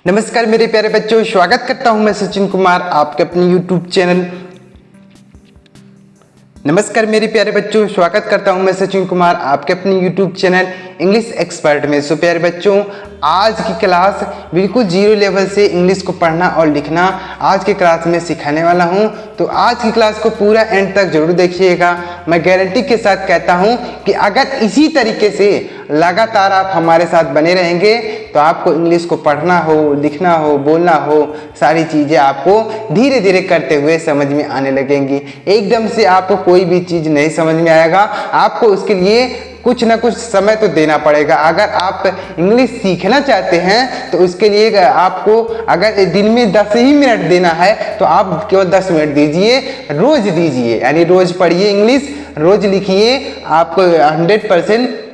नमस्कार मेरे प्यारे बच्चों, स्वागत करता हूं मैं सचिन कुमार आपके अपने YouTube चैनल। नमस्कार मेरे प्यारे बच्चों, स्वागत करता हूं मैं सचिन कुमार आपके अपने YouTube चैनल इंग्लिश एक्सपर्ट में। सो प्यारे बच्चों, आज की क्लास बिल्कुल जीरो लेवल से इंग्लिश को पढ़ना और लिखना आज की क्लास में सिखाने वाला हूं। तो आज की क्लास को पूरा एंड तक जरूर देखिएगा। मैं गारंटी के साथ कहता हूं कि अगर इसी तरीके से लगातार आप हमारे साथ बने रहेंगे तो आपको इंग्लिश को पढ़ना हो, लिखना हो, बोलना हो, सारी चीज़ें आपको धीरे धीरे करते हुए समझ में आने लगेंगी। एकदम से आपको कोई भी चीज़ नहीं समझ में आएगा, आपको उसके लिए कुछ ना कुछ समय तो देना पड़ेगा। अगर आप इंग्लिश सीखना चाहते हैं तो उसके लिए आपको अगर दिन में 10 ही मिनट देना है तो आप केवल 10 मिनट दीजिए, रोज दीजिए, यानी रोज पढ़िए इंग्लिश, रोज लिखिए, आपको 100%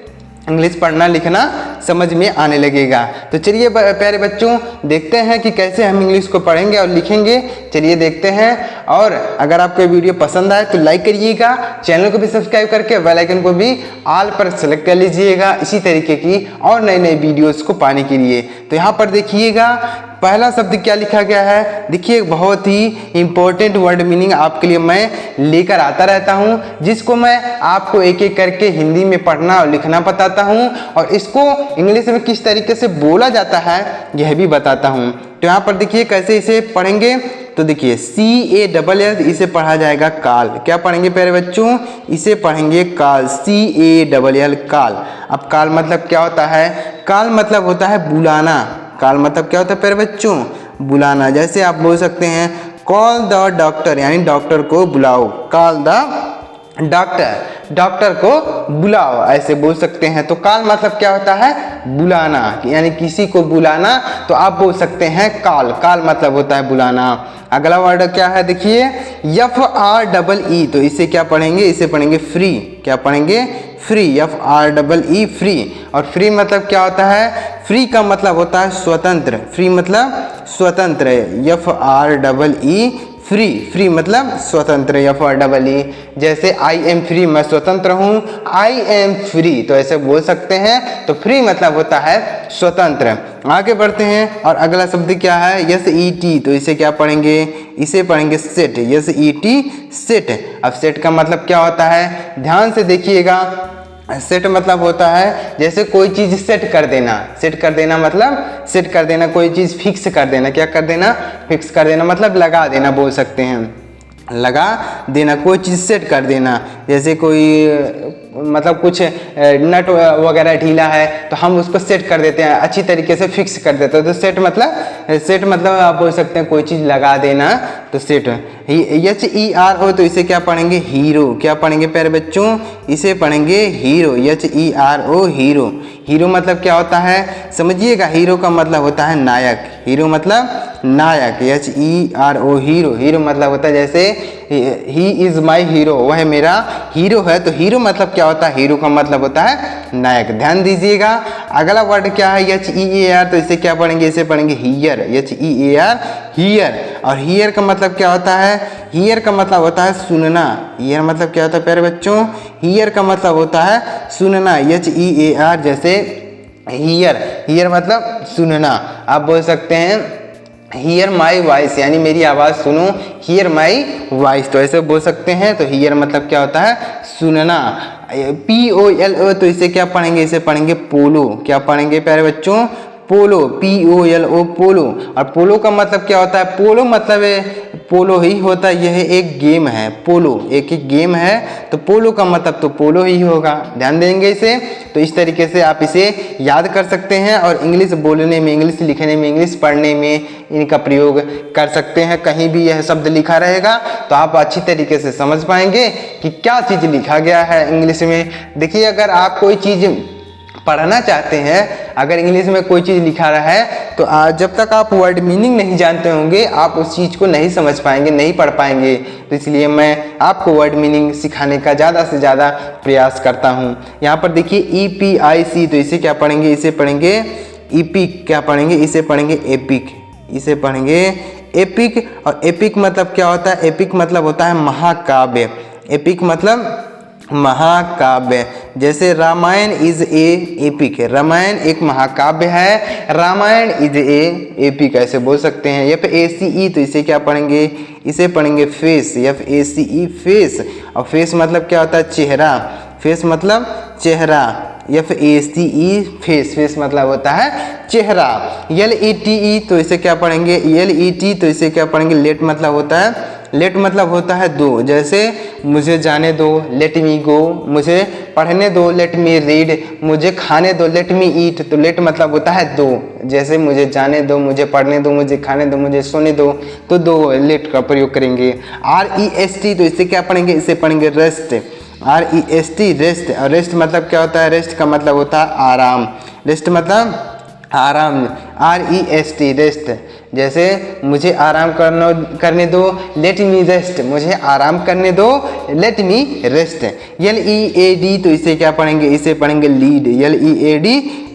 इंग्लिश पढ़ना लिखना समझ में आने लगेगा। तो चलिए प्यारे बच्चों, देखते हैं कि कैसे हम इंग्लिश को पढ़ेंगे और लिखेंगे। चलिए देखते हैं। और अगर आपको वीडियो पसंद आए तो लाइक करिएगा, चैनल को भी सब्सक्राइब करके बेल आइकन को भी ऑल पर सेलेक्ट कर लीजिएगा इसी तरीके की और नई नई वीडियोस को पाने के लिए। तो यहाँ पर देखिएगा पहला शब्द क्या लिखा गया है। देखिए, बहुत ही इंपॉर्टेंट वर्ड मीनिंग आपके लिए मैं लेकर आता रहता हूं, जिसको मैं आपको एक एक करके हिंदी में पढ़ना और लिखना बताता हूं और इसको इंग्लिश में किस तरीके से बोला जाता है यह भी बताता हूं। तो यहाँ पर देखिए कैसे इसे पढ़ेंगे। तो देखिए CALL इसे पढ़ा जाएगा काल। क्या पढ़ेंगे प्यारे बच्चों? इसे पढ़ेंगे काल, CALL काल। अब काल मतलब क्या होता है? काल मतलब होता है बुलाना। काल मतलब क्या होता है प्यारे बच्चों? बुलाना। जैसे आप बोल सकते हैं कॉल द डॉक्टर, यानी डॉक्टर को बुलाओ। कॉल द डॉक्टर, डॉक्टर को बुलाओ, ऐसे बोल सकते हैं। तो कॉल मतलब क्या होता है? बुलाना, यानी किसी को बुलाना, तो आप बोल सकते हैं कॉल। कॉल मतलब होता है बुलाना। अगला वर्ड क्या है? देखिए FREE, तो इसे क्या पढ़ेंगे? इसे पढ़ेंगे फ्री। क्या पढ़ेंगे? Free, FREE free. और फ्री मतलब क्या होता है? फ्री का मतलब होता है स्वतंत्र। फ्री मतलब स्वतंत्र है, FREE फ्री। फ्री मतलब स्वतंत्र, FREE। जैसे आई एम फ्री, मैं स्वतंत्र हूँ, आई एम फ्री, तो ऐसे बोल सकते हैं। तो फ्री मतलब होता है स्वतंत्र। आगे बढ़ते हैं और अगला शब्द क्या है? SET, तो इसे क्या पढ़ेंगे? इसे पढ़ेंगे सेट, SET सेट। अब सेट का मतलब क्या होता है? ध्यान से देखिएगा। सेट मतलब होता है जैसे कोई चीज़ सेट कर देना। सेट कर देना मतलब सेट कर देना, कोई चीज़ फिक्स कर देना। क्या कर देना? फिक्स कर देना मतलब लगा देना, बोल सकते हैं लगा देना, कोई चीज़ सेट कर देना। जैसे कोई मतलब कुछ नट वगैरह ढीला है तो हम उसको सेट कर देते हैं, अच्छी तरीके से फिक्स कर देते हैं। तो सेट मतलब आप बोल सकते हैं कोई चीज़ लगा देना, तो सेट। HERO, तो इसे क्या पढ़ेंगे? हीरो। क्या पढ़ेंगे प्यारे बच्चों? इसे पढ़ेंगे हीरो, HERO हीरो। हीरो मतलब क्या होता है? समझिएगा, हीरो का मतलब होता है नायक। हीरो मतलब नायक, HERO हीरो। हीरो मतलब होता है जैसे ही इज़ माई हीरो, वह मेरा हीरो है। तो हीरो मतलब क्या होता है? हीरो का मतलब होता है नायक। ध्यान दीजिएगा। अगला वर्ड क्या है? HEAR, तो इसे क्या पढ़ेंगे? इसे पढ़ेंगे हियर, HEAR हियर। और हियर का मतलब क्या होता है? हियर का मतलब होता है सुनना। हियर मतलब क्या होता है प्यारे बच्चों? हियर का मतलब होता है सुनना, HEAR। जैसे हियर, हियर मतलब सुनना। आप बोल सकते हैं हियर माई वॉइस, यानी मेरी आवाज़ सुनो, हियर माई वॉइस, तो ऐसे बोल सकते हैं। तो हियर मतलब क्या होता है? सुनना। POLO, तो इसे क्या पढ़ेंगे? इसे पढ़ेंगे पोलो। क्या पढ़ेंगे प्यारे बच्चों? पोलो, POLO पोलो। और पोलो का मतलब क्या होता है? पोलो मतलब पोलो ही होता है, यह एक गेम है। पोलो एक गेम है, तो पोलो का मतलब तो पोलो ही होगा। ध्यान देंगे इसे। तो इस तरीके से आप इसे याद कर सकते हैं और इंग्लिश बोलने में, इंग्लिश लिखने में, इंग्लिश पढ़ने में इनका प्रयोग कर सकते हैं। कहीं भी यह शब्द लिखा रहेगा तो आप अच्छी तरीके से समझ पाएंगे कि क्या चीज़ लिखा गया है इंग्लिश में। देखिए, अगर आप कोई चीज़ पढ़ना चाहते हैं, अगर इंग्लिश में कोई चीज़ लिखा रहा है तो जब तक आप वर्ड मीनिंग नहीं जानते होंगे आप उस चीज़ को नहीं समझ पाएंगे, नहीं पढ़ पाएंगे। तो इसलिए मैं आपको वर्ड मीनिंग सिखाने का ज़्यादा से ज़्यादा प्रयास करता हूँ। यहाँ पर देखिए EPIC, तो इसे क्या पढ़ेंगे? इसे पढ़ेंगे एपिक। क्या पढ़ेंगे? इसे पढ़ेंगे एपिक। इसे पढ़ेंगे एपिक। और एपिक मतलब क्या होता है? एपिक मतलब होता है महाकाव्य। एपिक मतलब महाकाव्य। जैसे Ramayana is a epic, Ramayana एक महाकाव्य है, रामायण इज ए एपिक ऐसे बोल सकते हैं। FACE तो इसे क्या पढ़ेंगे, इसे पढ़ेंगे फेस, FACE फेस। और फेस मतलब क्या होता है, चेहरा, फेस मतलब चेहरा, FACE फेस, फेस मतलब होता है चेहरा। LETE तो इसे क्या पढ़ेंगे, LET तो इसे क्या पढ़ेंगे, लेट मतलब होता है, लेट मतलब होता है दो। जैसे मुझे जाने दो, लेट मी गो, मुझे पढ़ने दो, लेट मी रीड, मुझे खाने दो, लेट मी ईट। तो लेट मतलब होता है दो। जैसे मुझे जाने दो, मुझे पढ़ने दो, मुझे खाने दो, मुझे सोने दो, तो दो लेट का प्रयोग करेंगे। REST तो इसे क्या पढ़ेंगे, इसे पढ़ेंगे रेस्ट, REST रेस्ट। और रेस्ट मतलब क्या होता है, रेस्ट का मतलब होता है आराम, रेस्ट मतलब आराम, REST रेस्ट। जैसे मुझे आराम करने दो, लेट मी रेस्ट, मुझे आराम करने दो, लेट मी रेस्ट। LEAD तो इसे क्या पढ़ेंगे, इसे पढ़ेंगे लीड, LEAD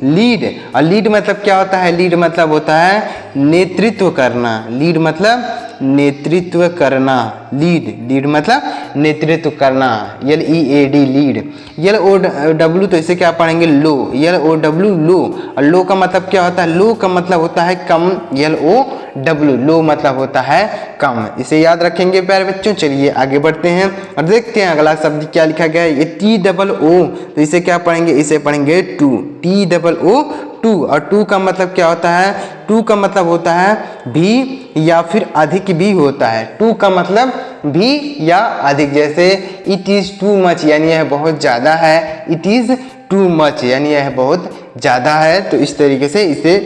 लीड। और लीड मतलब क्या होता है, लीड मतलब होता है नेतृत्व करना, लीड मतलब नेतृत्व करना, लीड, लीड मतलब नेतृत्व करना, LEAD लीड। LOW तो इसे क्या पढ़ेंगे, लो, LOW लो। और लो का मतलब क्या होता है, लो का मतलब होता है कम, LOW लो मतलब होता है कम। इसे याद रखेंगे प्यारे बच्चों। चलिए आगे बढ़ते हैं और देखते हैं अगला शब्द क्या लिखा गया है। ये TOO तो इसे क्या पढ़ेंगे, इसे पढ़ेंगे टू, TOO टू। और टू का मतलब क्या होता है, टू का मतलब होता है भी या फिर अधिक भी होता है। टू का मतलब भी या अधिक। जैसे इट इज़ टू मच यानी यह बहुत ज़्यादा है, इट इज़ टू मच यानी यह बहुत ज़्यादा है। तो इस तरीके से इसे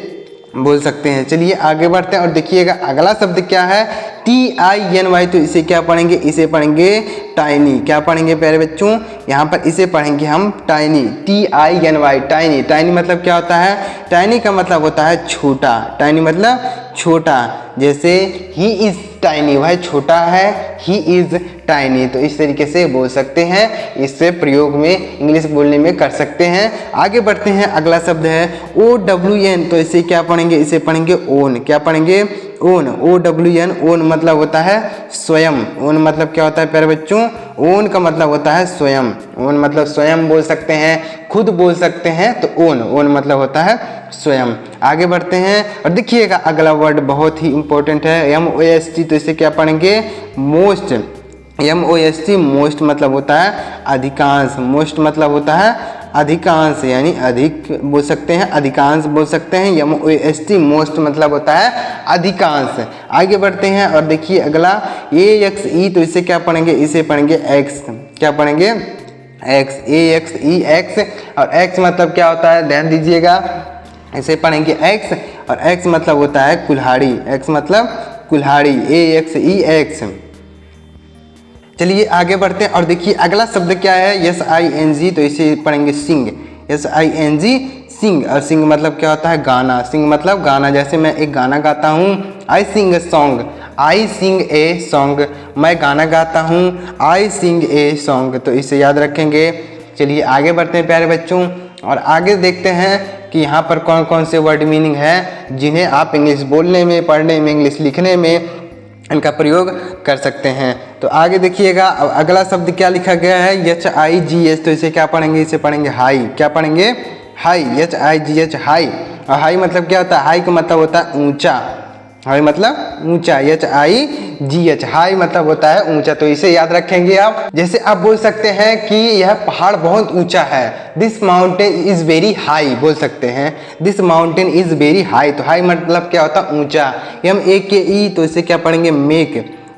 बोल सकते हैं। चलिए आगे बढ़ते हैं और देखिएगा अगला शब्द क्या है, TINY तो इसे क्या पढ़ेंगे, इसे पढ़ेंगे टाइनी। क्या पढ़ेंगे प्यारे बच्चों, यहाँ पर इसे पढ़ेंगे हम टाइनी, TINY टाइनी। टाइनी मतलब क्या होता है, टाइनी का मतलब होता है छोटा, टाइनी मतलब छोटा। जैसे ही इज़ टाइनी, वह छोटा है, ही इज़ टाइनी। तो इस तरीके से बोल सकते हैं, इससे प्रयोग में इंग्लिश बोलने में कर सकते हैं। आगे बढ़ते हैं, अगला शब्द है OWN तो इसे क्या पढ़ेंगे, इसे पढ़ेंगे ओन। क्या पढ़ेंगे, ओन, OWN ओन मतलब होता है स्वयं। ओन मतलब क्या होता है प्यारे बच्चों, ओन का मतलब होता है स्वयं। ओन मतलब स्वयं बोल सकते हैं, खुद बोल सकते हैं। तो ओन, ओन मतलब होता है स्वयं। आगे बढ़ते हैं और देखिएगा अगला वर्ड बहुत ही इंपॉर्टेंट है, MOST तो इसे क्या पढ़ेंगे, मोस्ट। MOST मोस्ट मतलब होता है अधिकांश, मोस्ट मतलब होता है अधिकांश यानी अधिक बोल सकते हैं, अधिकांश बोल सकते हैं। MOST मोस्ट मतलब होता है अधिकांश। आगे बढ़ते हैं और देखिए अगला AXE तो इसे क्या पढ़ेंगे, इसे पढ़ेंगे एक्स। क्या पढ़ेंगे, एक्स, AXE एक्स। और एक्स मतलब क्या होता है, ध्यान दीजिएगा, इसे पढ़ेंगे एक्स। और एक्स मतलब होता है कुल्हाड़ी, एक्स मतलब कुल्हाड़ी, AXE एक्स। चलिए आगे बढ़ते हैं और देखिए अगला शब्द क्या है, SING तो इसे पढ़ेंगे सिंग, SING सिंग। और सिंग मतलब क्या होता है, गाना, सिंग मतलब गाना। जैसे मैं एक गाना गाता हूँ, आई सिंग a song, I Singh a song, मैं गाना गाता हूँ, आई सिंग ए सॉन्ग। तो इसे याद रखेंगे। चलिए आगे बढ़ते हैं प्यारे बच्चों और आगे देखते हैं कि यहाँ पर कौन कौन से वर्ड मीनिंग है जिन्हें आप इंग्लिश बोलने में, पढ़ने में, इंग्लिश लिखने में इनका प्रयोग कर सकते हैं। तो आगे देखिएगा अगला शब्द क्या लिखा गया है, HIGH तो इसे क्या पढ़ेंगे, इसे पढ़ेंगे हाई। क्या पढ़ेंगे, हाई, HIGH हाई। और हाई मतलब क्या होता है, हाई का मतलब होता है ऊंचा, हाई मतलब ऊंचा, HIGH हाई मतलब होता है ऊंचा। तो इसे याद रखेंगे आप। जैसे आप बोल सकते हैं कि यह पहाड़ बहुत ऊंचा है, this mountain is very high बोल सकते हैं, this mountain is very high. तो हाई मतलब क्या होता है ऊंचा। MAKE तो इसे क्या पढ़ेंगे, मेक,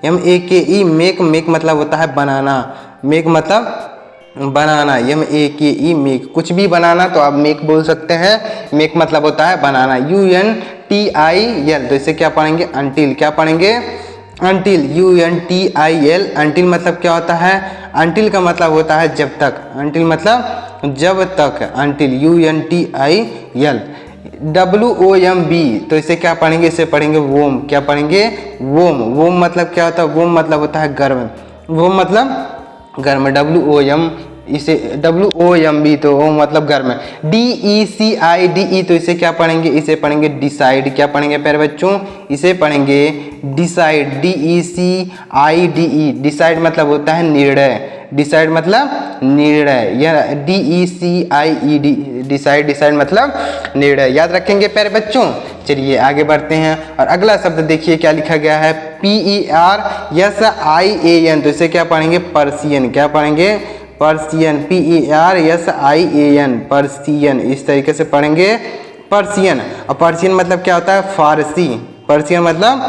MAKE मेक, मेक मतलब होता है बनाना, मेक मतलब बनाना, MAKE मेक, कुछ भी बनाना तो आप मेक बोल सकते हैं, मेक मतलब होता है बनाना। UNTIL तो इसे क्या पढ़ेंगे, अंटिल। क्या पढ़ेंगे, अंटिल, UNTIL अंटिल मतलब क्या होता है, अंटिल का मतलब होता है जब तक, अंटिल मतलब जब तक, अंटिल, UNTIL। WOMB तो इसे क्या पढ़ेंगे, इसे पढ़ेंगे वोम। क्या पढ़ेंगे, वोम, वोम मतलब क्या होता है, वोम मतलब होता है गर्म, वोम मतलब गर्म, WOM इसे WOMB तो वो मतलब गर्म है। DECIDE तो इसे क्या पढ़ेंगे, इसे पढ़ेंगे डिसाइड। क्या पढ़ेंगे प्यारे बच्चों, इसे पढ़ेंगे डिसाइड, DECIDE डिसाइड मतलब होता है निर्णय, डिसाइड मतलब निर्णय, यह DECIED, डिसाइड, डिसाइड मतलब निर्णय। याद रखेंगे प्यारे बच्चों। चलिए आगे बढ़ते हैं और अगला शब्द देखिए क्या लिखा गया है, PERSIAN, तो इसे क्या पढ़ेंगे, पर्सियन। क्या पढ़ेंगे, पर्सियन, PERSIAN, पर्सियन, इस तरीके से पढ़ेंगे पर्सियन। और पर्सियन मतलब क्या होता है, फारसी। पर्सियन मतलब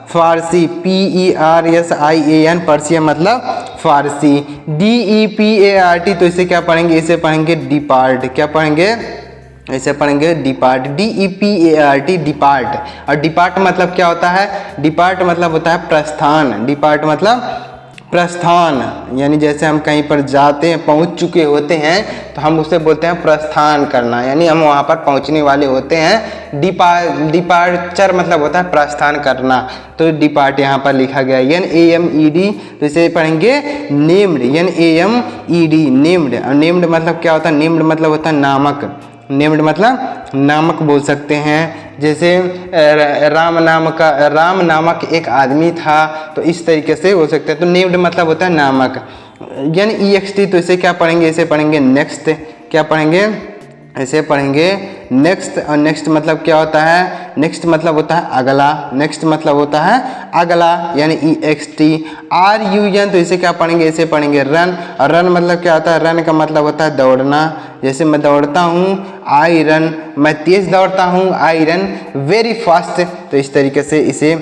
फारसी, PERSIAN, पर्सियन मतलब फारसी। DEPART, तो इसे क्या पढ़ेंगे, इसे पढ़ेंगे डिपार्ट। क्या पढ़ेंगे, इसे पढ़ेंगे डिपार्ट, DEPART, डिपार्ट। और डिपार्ट मतलब क्या होता है, डिपार्ट मतलब होता है प्रस्थान। डिपार्ट मतलब प्रस्थान, यानी जैसे हम कहीं पर जाते हैं, पहुंच चुके होते हैं तो हम उसे बोलते हैं प्रस्थान करना, यानी हम वहां पर पहुंचने वाले होते हैं। डिपार्चर मतलब होता है प्रस्थान करना, तो डिपार्ट यहाँ पर लिखा गया है। NAMED, तो इसे पढ़ेंगे नेम्ड, NAMED, नेम्ड। और नेम्ड मतलब क्या होता है, नेम्ड मतलब होता है नामक। नेम्ड मतलब नामक बोल सकते हैं। जैसे राम नामक एक आदमी था, तो इस तरीके से हो सकते हैं। तो नेम्ड मतलब होता है नामक। NEXT, तो इसे क्या पढ़ेंगे, इसे पढ़ेंगे नेक्स्ट। क्या पढ़ेंगे, इसे पढ़ेंगे नेक्स्ट। और नेक्स्ट मतलब क्या होता है, नेक्स्ट मतलब होता है अगला। नेक्स्ट मतलब होता है अगला, यानी EXT। RUN, तो इसे क्या पढ़ेंगे, इसे पढ़ेंगे रन। और रन मतलब क्या होता है, रन का मतलब होता है दौड़ना। जैसे मैं दौड़ता हूँ, आई रन, मैं तेज दौड़ता हूँ, आई रन वेरी फास्ट, तो इस तरीके से इसे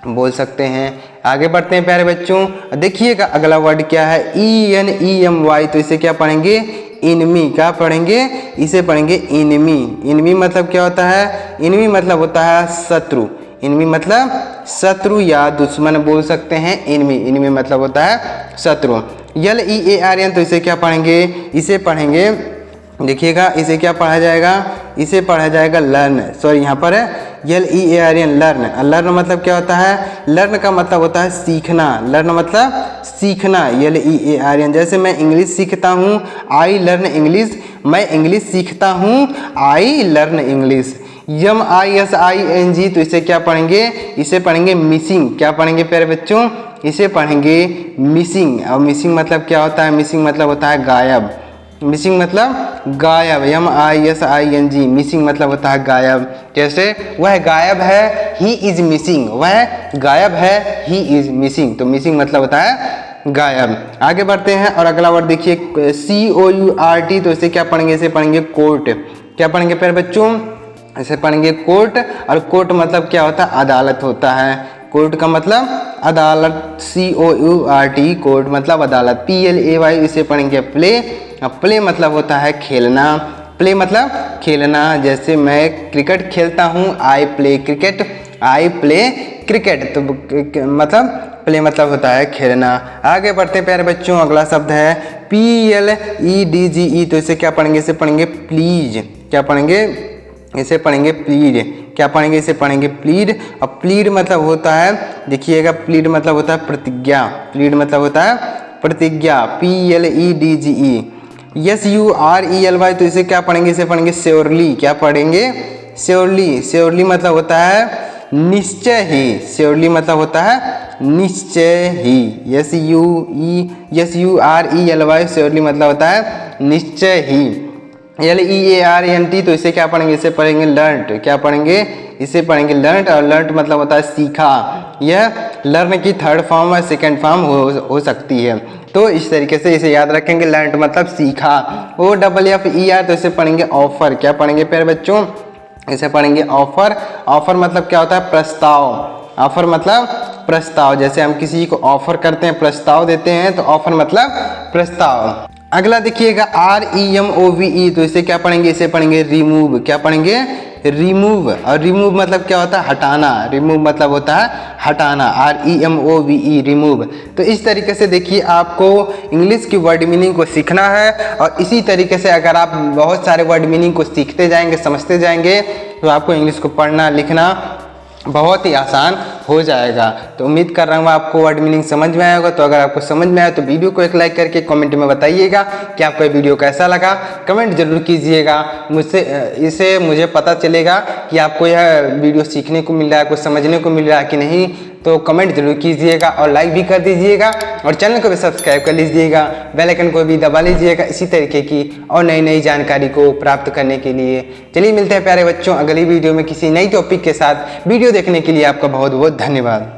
बोल सकते हैं। आगे बढ़ते हैं प्यारे बच्चों, देखिएगा अगला वर्ड क्या है, ENEMY, तो इसे क्या पढ़ेंगे, इनमी। क्या पढ़ेंगे, इसे पढ़ेंगे इनमी। इनमी मतलब क्या होता है, इनमी मतलब होता है शत्रु। इनमी मतलब शत्रु या दुश्मन बोल सकते हैं। इनमी, इनमी मतलब होता है शत्रु। LEARN, तो इसे क्या पढ़ेंगे, इसे पढ़ेंगे, देखिएगा इसे क्या पढ़ा जाएगा, इसे पढ़ा जाएगा लर्न। सॉरी, यहाँ पर है LEARN, लर्न। लर्न मतलब क्या होता है, लर्न का मतलब होता है सीखना। लर्न मतलब सीखना, LEARN। जैसे मैं इंग्लिश सीखता हूँ, आई लर्न इंग्लिश, मैं इंग्लिश सीखता हूँ, आई लर्न इंग्लिश। MISSING, तो इसे क्या पढ़ेंगे, इसे पढ़ेंगे मिसिंग। क्या पढ़ेंगे प्यारे बच्चों, इसे पढ़ेंगे मिसिंग। और मिसिंग मतलब क्या होता है, मिसिंग मतलब होता है गायब। मिसिंग मतलब गायब, MISING, मिसिंग मतलब होता है गायब। जैसे वह गायब है, ही इज मिसिंग, वह गायब है, ही इज मिसिंग, तो मिसिंग मतलब होता है गायब। आगे बढ़ते हैं और अगला वर्ड देखिए, COURT, तो इसे क्या पढ़ेंगे, इसे पढ़ेंगे कोर्ट। क्या पढ़ेंगे प्यारे बच्चों, इसे पढ़ेंगे कोर्ट। और कोर्ट मतलब क्या होता है, अदालत होता है। कोर्ट का मतलब अदालत, COURT, कोर्ट मतलब अदालत। PLAY, इसे पढ़ेंगे प्ले। प्ले मतलब होता है खेलना। प्ले मतलब खेलना। जैसे मैं क्रिकेट खेलता हूँ, I play cricket, I play cricket, तो मतलब प्ले मतलब होता है खेलना। आगे बढ़ते हैं प्यारे बच्चों, अगला शब्द है PLEDGE, तो इसे क्या पढ़ेंगे, इसे पढ़ेंगे प्लीज। क्या पढ़ेंगे, इसे पढ़ेंगे प्लीड। क्या पढ़ेंगे, इसे पढ़ेंगे प्लीड। और प्लीड मतलब होता है, देखिएगा प्लीड मतलब होता है प्रतिज्ञा। प्लीड मतलब होता है प्रतिज्ञा, PLEDGE। SURELY, तो इसे क्या पढ़ेंगे, इसे पढ़ेंगे श्योरली। क्या पढ़ेंगे, श्योरली। श्योरली मतलब होता है निश्चय ही। श्योरली मतलब होता है निश्चय ही। SURELY, श्योरली मतलब होता है निश्चय ही। LEARNT, तो इसे क्या पढ़ेंगे, इसे पढ़ेंगे लर्न। क्या पढ़ेंगे, इसे पढ़ेंगे लर्न। और लर्न मतलब होता है सीखा। यह लर्न की थर्ड फॉर्म और सेकंड फॉर्म हो सकती है, तो इस तरीके से इसे याद रखेंगे। लर्न मतलब सीखा। OFFER, तो इसे पढ़ेंगे ऑफर। क्या पढ़ेंगे प्यारे बच्चों, इसे पढ़ेंगे ऑफर। ऑफर मतलब क्या होता है, प्रस्ताव। ऑफर मतलब प्रस्ताव। जैसे हम किसी को ऑफर करते हैं, प्रस्ताव देते हैं, तो ऑफर मतलब प्रस्ताव। अगला देखिएगा REMOVE, तो इसे क्या पढ़ेंगे, इसे पढ़ेंगे रिमूव। क्या पढ़ेंगे, रिमूव। और रिमूव मतलब क्या होता है, हटाना। रिमूव मतलब होता है हटाना, REMOVE, रिमूव। तो इस तरीके से देखिए आपको इंग्लिश की वर्ड मीनिंग को सीखना है। और इसी तरीके से अगर आप बहुत सारे वर्ड मीनिंग को सीखते जाएंगे, समझते जाएंगे, तो आपको इंग्लिश को पढ़ना लिखना बहुत ही आसान हो जाएगा। तो उम्मीद कर रहा हूँ आपको वर्ड मीनिंग समझ में आया होगा। तो अगर आपको समझ में आया तो वीडियो को एक लाइक करके कमेंट में बताइएगा कि आपको ये वीडियो कैसा लगा। कमेंट जरूर कीजिएगा, मुझे पता चलेगा कि आपको यह वीडियो सीखने को मिल रहा है, कुछ समझने को मिल रहा है कि नहीं। तो कमेंट जरूर कीजिएगा और लाइक भी कर दीजिएगा और चैनल को भी सब्सक्राइब कर लीजिएगा, बेल आइकन को भी दबा लीजिएगा इसी तरीके की और नई नई जानकारी को प्राप्त करने के लिए। चलिए मिलते हैं प्यारे बच्चों अगली वीडियो में किसी नई टॉपिक के साथ। वीडियो देखने के लिए आपका बहुत बहुत धन्यवाद।